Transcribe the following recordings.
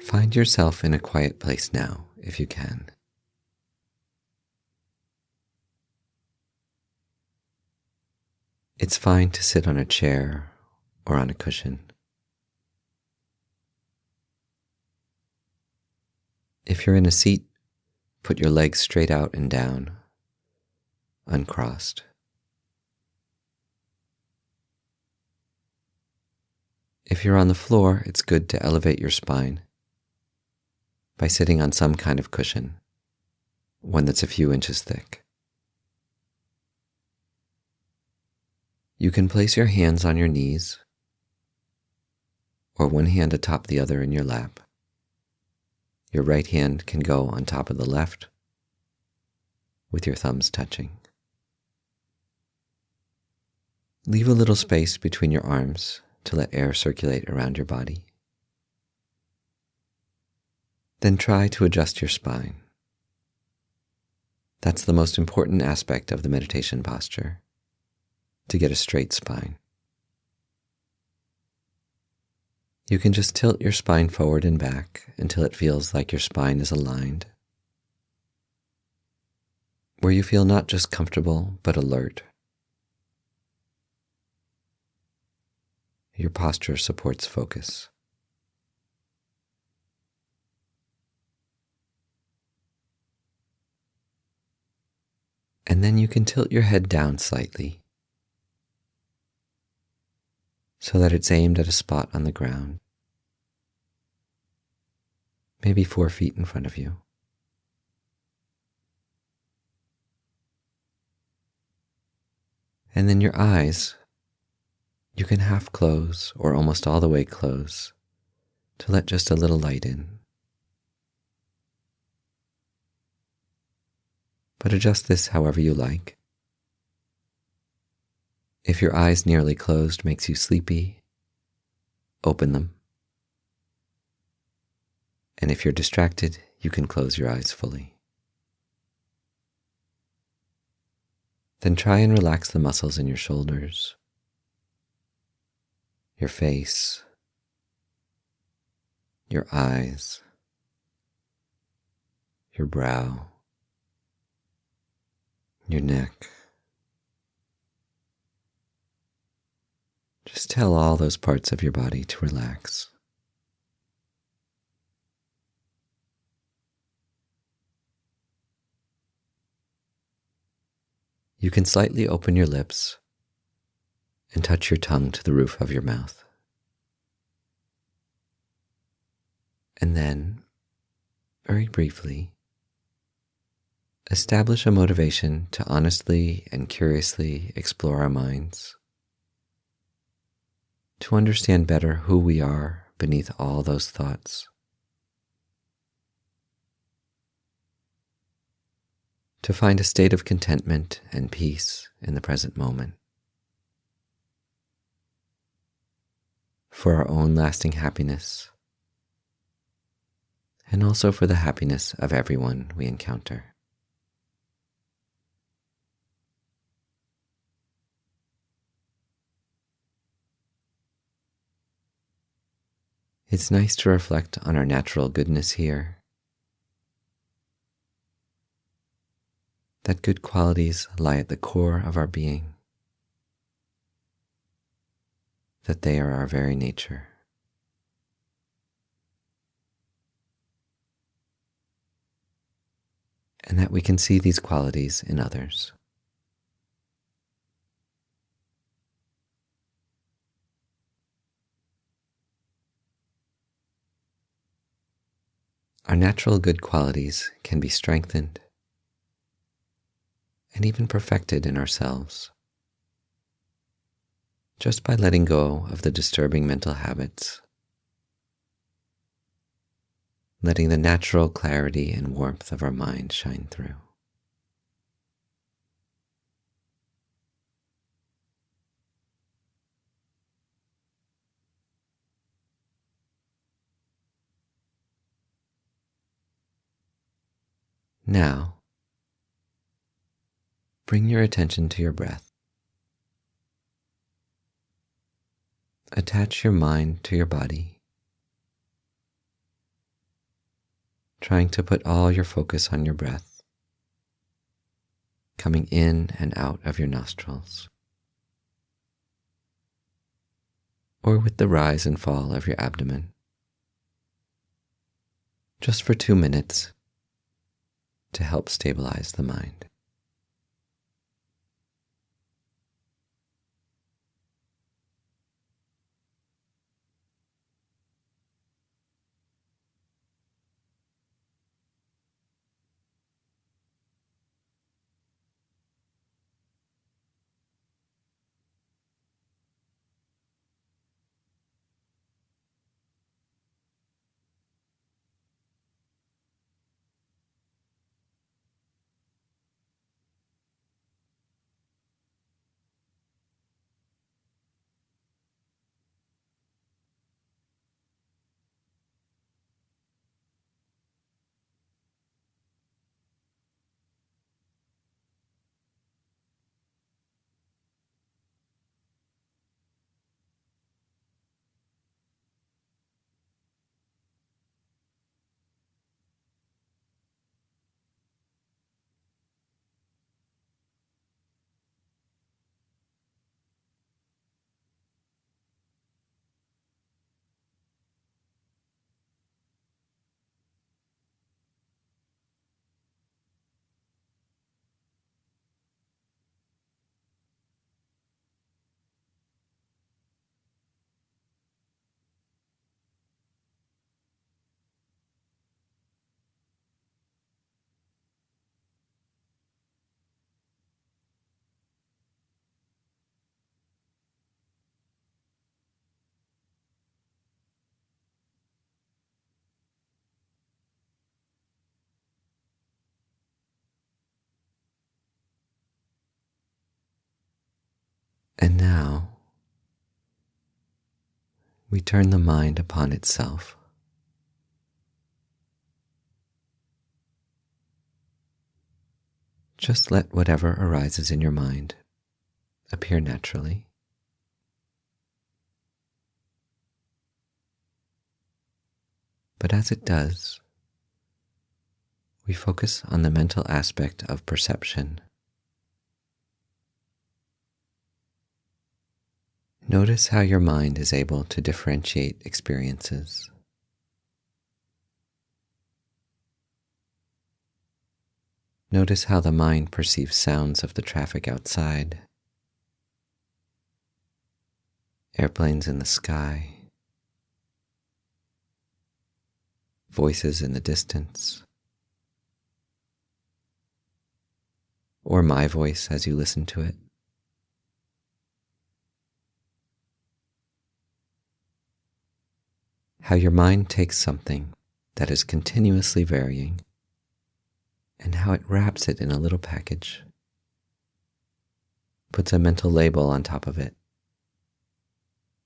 Find yourself in a quiet place now, if you can. It's fine to sit on a chair or on a cushion. If you're in a seat, put your legs straight out and down, uncrossed. If you're on the floor, it's good to elevate your spine by sitting on some kind of cushion, one that's a few inches thick. You can place your hands on your knees, or one hand atop the other in your lap. Your right hand can go on top of the left, with your thumbs touching. Leave a little space between your arms to let air circulate around your body. Then try to adjust your spine. That's the most important aspect of the meditation posture, to get a straight spine. You can just tilt your spine forward and back until it feels like your spine is aligned, where you feel not just comfortable but alert. Your posture supports focus. And then you can tilt your head down slightly so that it's aimed at a spot on the ground, maybe 4 feet in front of you. And then your eyes, you can half close or almost all the way close to let just a little light in. But adjust this however you like. If your eyes nearly closed makes you sleepy, open them. And if you're distracted, you can close your eyes fully. Then try and relax the muscles in your shoulders, your face, your eyes, your brow, your neck. Just tell all those parts of your body to relax. You can slightly open your lips and touch your tongue to the roof of your mouth. And then, very briefly, establish a motivation to honestly and curiously explore our minds, to understand better who we are beneath all those thoughts, to find a state of contentment and peace in the present moment, for our own lasting happiness, and also for the happiness of everyone we encounter. It's nice to reflect on our natural goodness here, that good qualities lie at the core of our being, that they are our very nature. And that we can see these qualities in others. Our natural good qualities can be strengthened and even perfected in ourselves just by letting go of the disturbing mental habits, letting the natural clarity and warmth of our mind shine through. Now, bring your attention to your breath. Attach your mind to your body trying to put all your focus on your breath, coming in and out of your nostrils, or with the rise and fall of your abdomen, just for 2 minutes to help stabilize the mind. And now, we turn the mind upon itself. Just let whatever arises in your mind appear naturally. But as it does, we focus on the mental aspect of perception. Notice how your mind is able to differentiate experiences. Notice how the mind perceives sounds of the traffic outside, airplanes in the sky, voices in the distance, or my voice as you listen to it. How your mind takes something that is continuously varying and how it wraps it in a little package, puts a mental label on top of it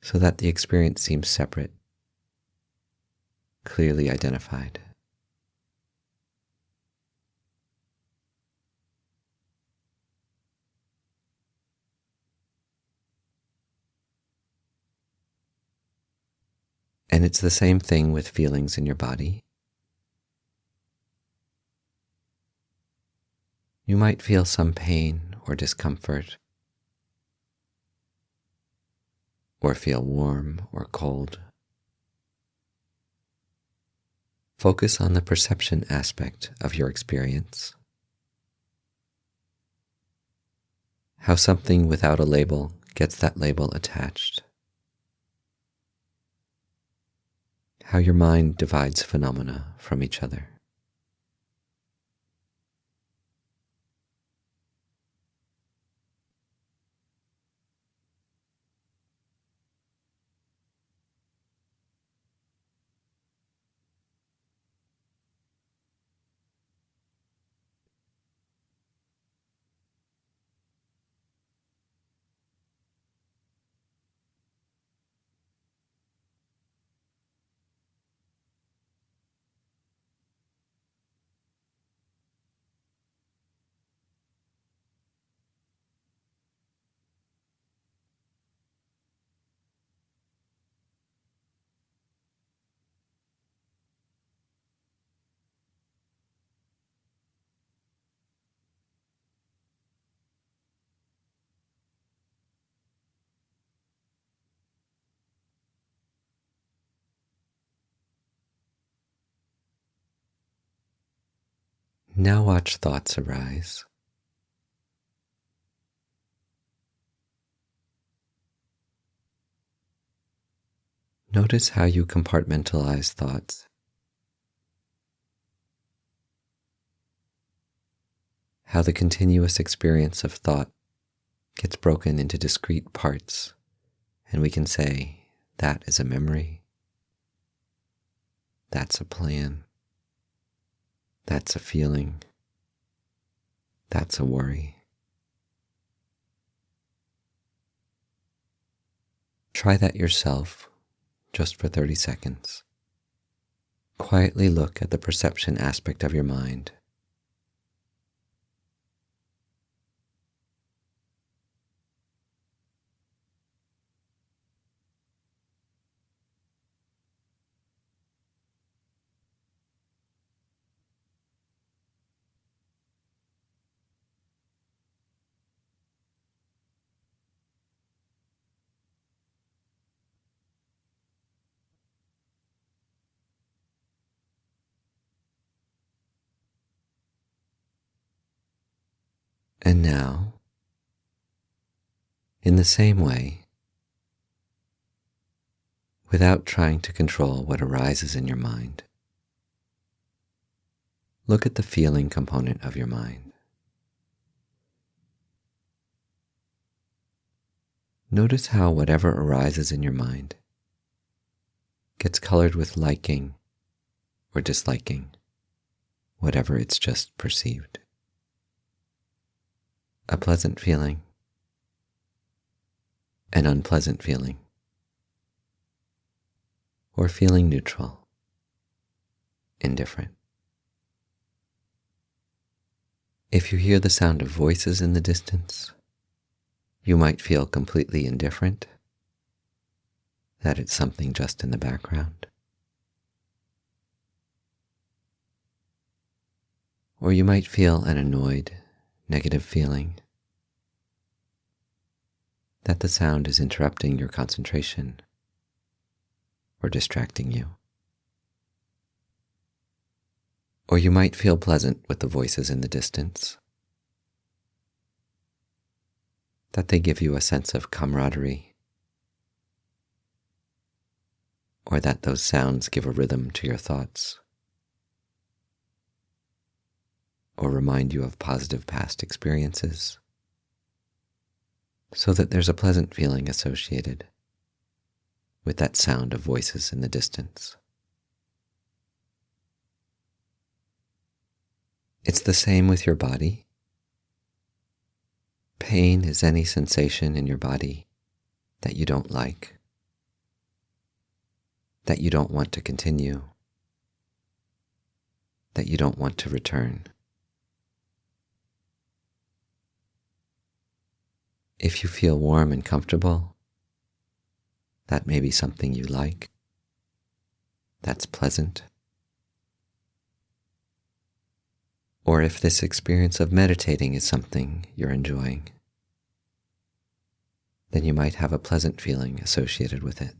so that the experience seems separate, clearly identified. And it's the same thing with feelings in your body. You might feel some pain or discomfort, or feel warm or cold. Focus on the perception aspect of your experience. How something without a label gets that label attached. How your mind divides phenomena from each other. Now watch thoughts arise. Notice how you compartmentalize thoughts, how the continuous experience of thought gets broken into discrete parts, and we can say, that is a memory, that's a plan, that's a feeling, that's a worry. Try that yourself, just for 30 seconds. Quietly look at the perception aspect of your mind. And now, in the same way, without trying to control what arises in your mind, look at the feeling component of your mind. Notice how whatever arises in your mind gets colored with liking or disliking, whatever it's just perceived. A pleasant feeling, an unpleasant feeling, or feeling neutral, indifferent. If you hear the sound of voices in the distance, you might feel completely indifferent, that it's something just in the background. Or you might feel an annoyed, negative feeling that the sound is interrupting your concentration or distracting you. Or you might feel pleasant with the voices in the distance, that they give you a sense of camaraderie, or that those sounds give a rhythm to your thoughts, or remind you of positive past experiences, so that there's a pleasant feeling associated with that sound of voices in the distance. It's the same with your body. Pain is any sensation in your body that you don't like, that you don't want to continue, that you don't want to return. If you feel warm and comfortable, that may be something you like, that's pleasant. Or if this experience of meditating is something you're enjoying, then you might have a pleasant feeling associated with it.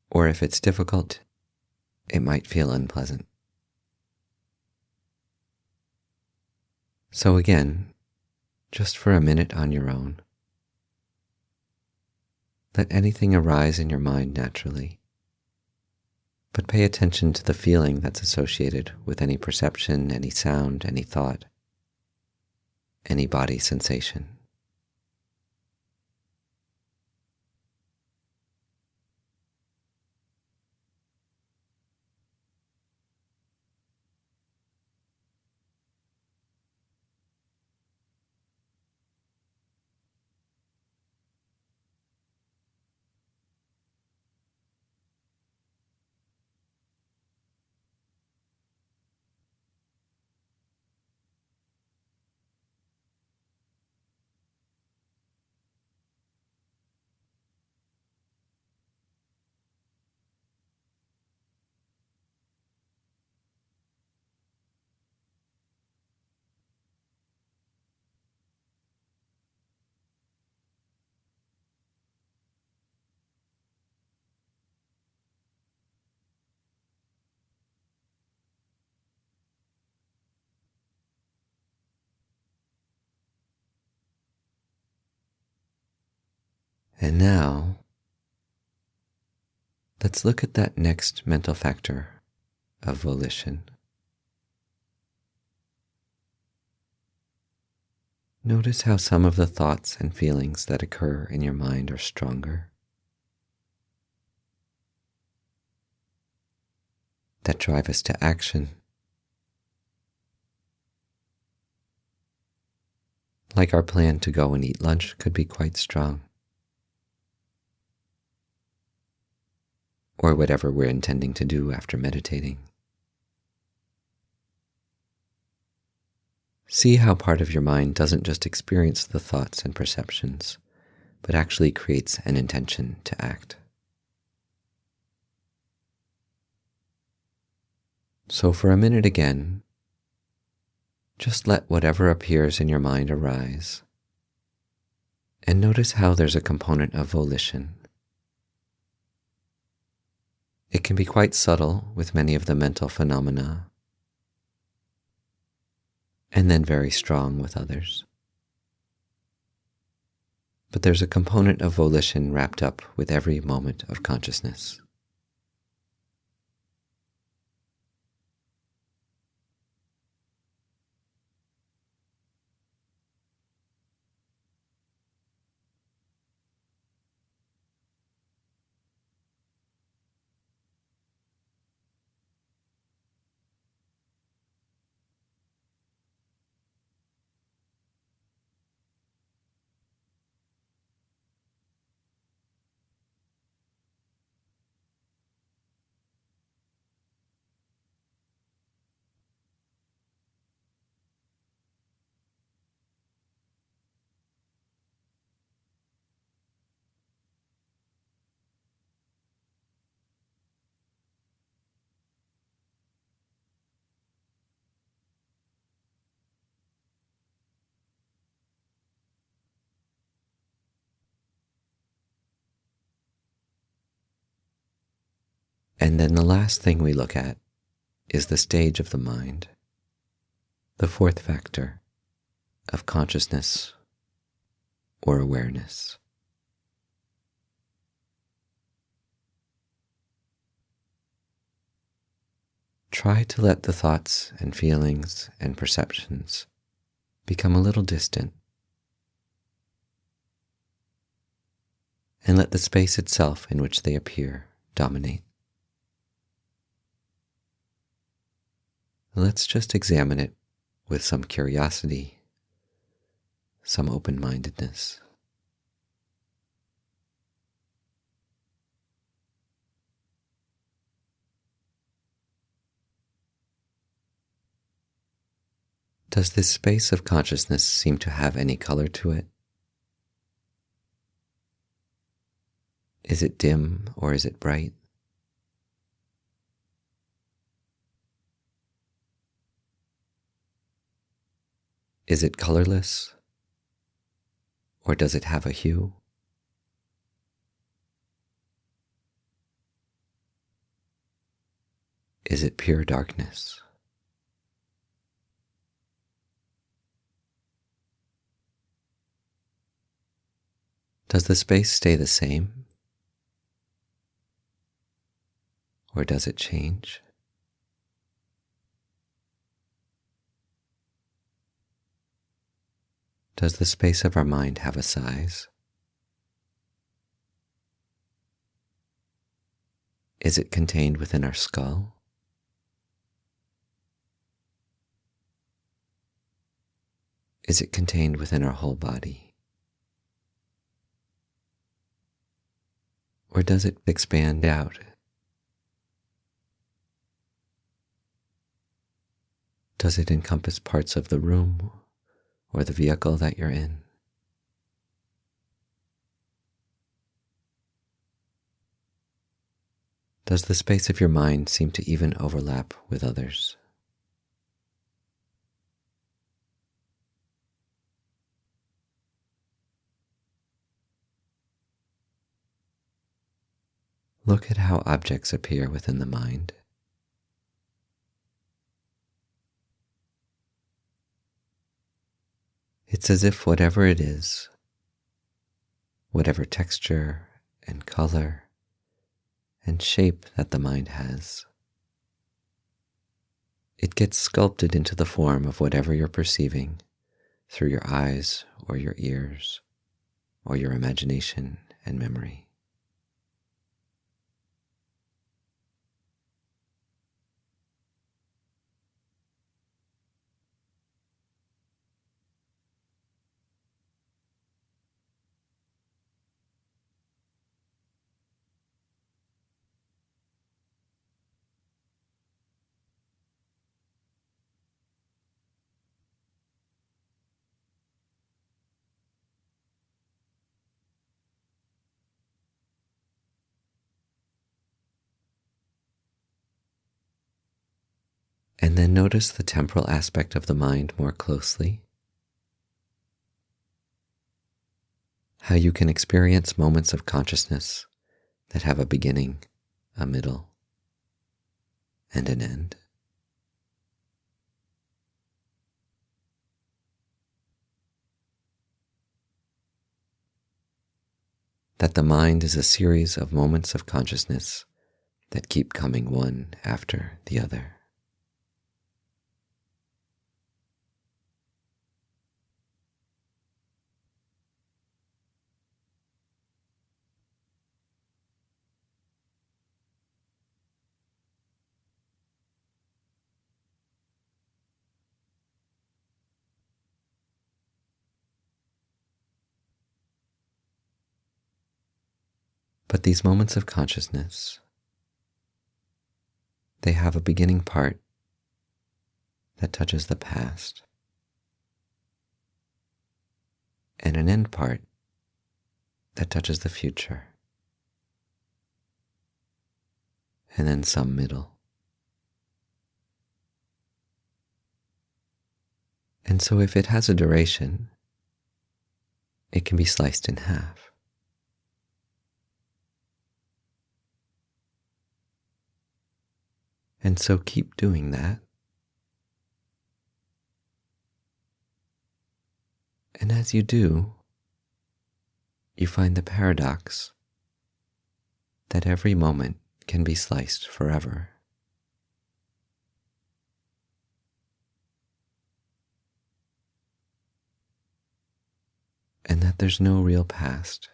Or if it's difficult, it might feel unpleasant. So again, just for a minute on your own, let anything arise in your mind naturally, but pay attention to the feeling that's associated with any perception, any sound, any thought, any body sensation. And now, let's look at that next mental factor of volition. Notice how some of the thoughts and feelings that occur in your mind are stronger, that drive us to action. Like our plan to go and eat lunch could be quite strong, or whatever we're intending to do after meditating. See how part of your mind doesn't just experience the thoughts and perceptions, but actually creates an intention to act. So for a minute again, just let whatever appears in your mind arise, and notice how there's a component of volition. It can be quite subtle with many of the mental phenomena, and then very strong with others. But there's a component of volition wrapped up with every moment of consciousness. And then the last thing we look at is the stage of the mind, the fourth factor of consciousness or awareness. Try to let the thoughts and feelings and perceptions become a little distant, and let the space itself in which they appear dominate. Let's just examine it with some curiosity, some open-mindedness. Does this space of consciousness seem to have any color to it? Is it dim or is it bright? Is it colorless, or does it have a hue? Is it pure darkness? Does the space stay the same, or does it change? Does the space of our mind have a size? Is it contained within our skull? Is it contained within our whole body? Or does it expand out? Does it encompass parts of the room or the vehicle that you're in? Does the space of your mind seem to even overlap with others? Look at how objects appear within the mind. It's as if whatever it is, whatever texture and color and shape that the mind has. It gets sculpted into the form of whatever you're perceiving through your eyes or your ears or your imagination and memory. And then notice the temporal aspect of the mind more closely. How you can experience moments of consciousness that have a beginning, a middle, and an end. That the mind is a series of moments of consciousness that keep coming one after the other. But these moments of consciousness, they have a beginning part that touches the past and an end part that touches the future, and then some middle. And so if it has a duration, it can be sliced in half. And so keep doing that. And as you do, you find the paradox that every moment can be sliced forever. And that there's no real past.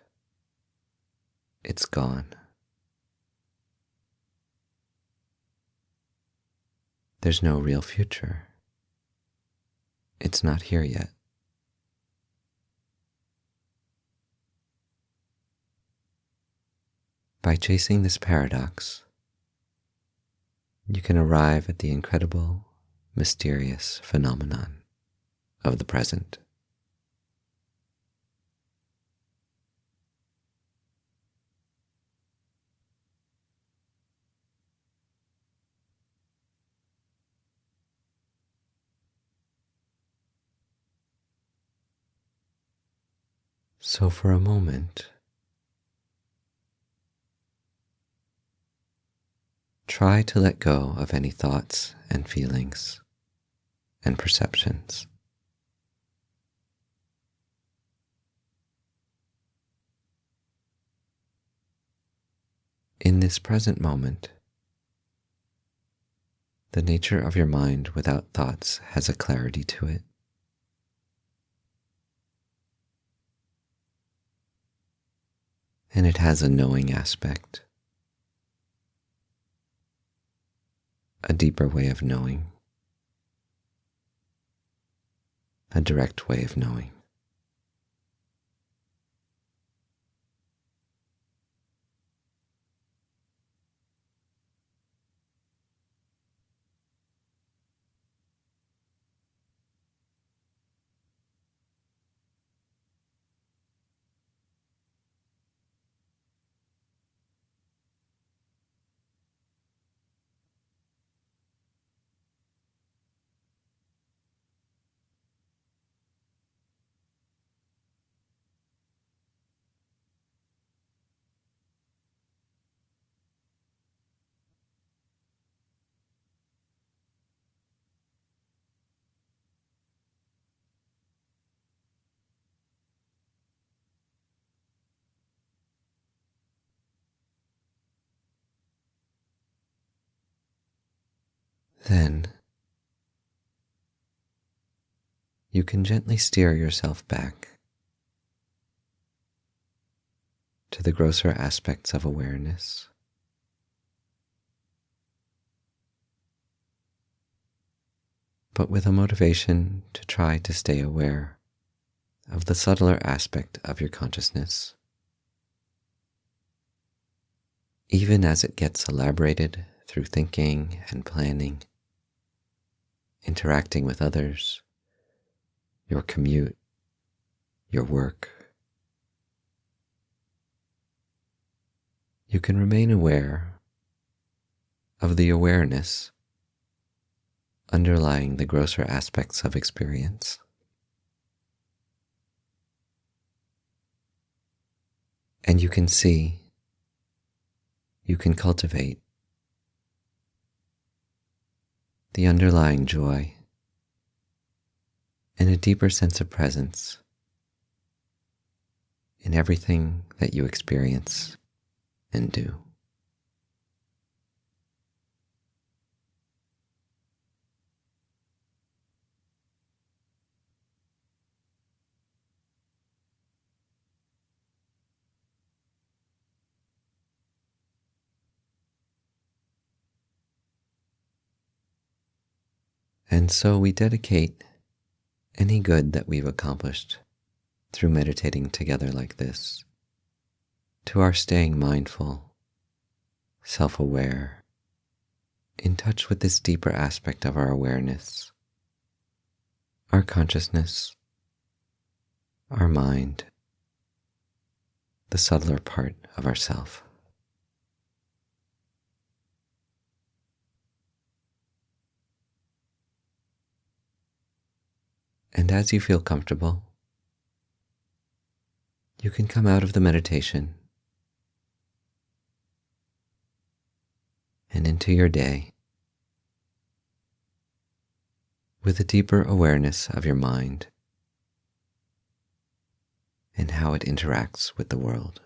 It's gone. There's no real future. It's not here yet. By chasing this paradox, you can arrive at the incredible, mysterious phenomenon of the present. So for a moment, try to let go of any thoughts and feelings and perceptions. In this present moment, the nature of your mind without thoughts has a clarity to it. And it has a knowing aspect, a deeper way of knowing, a direct way of knowing. Then you can gently steer yourself back to the grosser aspects of awareness, but with a motivation to try to stay aware of the subtler aspect of your consciousness, even as it gets elaborated through thinking and planning, interacting with others, your commute, your work. You can remain aware of the awareness underlying the grosser aspects of experience. And you can see, you can cultivate the underlying joy and a deeper sense of presence in everything that you experience and do. And so we dedicate any good that we've accomplished through meditating together like this to our staying mindful, self-aware, in touch with this deeper aspect of our awareness, our consciousness, our mind, the subtler part of ourself. And as you feel comfortable, you can come out of the meditation and into your day with a deeper awareness of your mind and how it interacts with the world.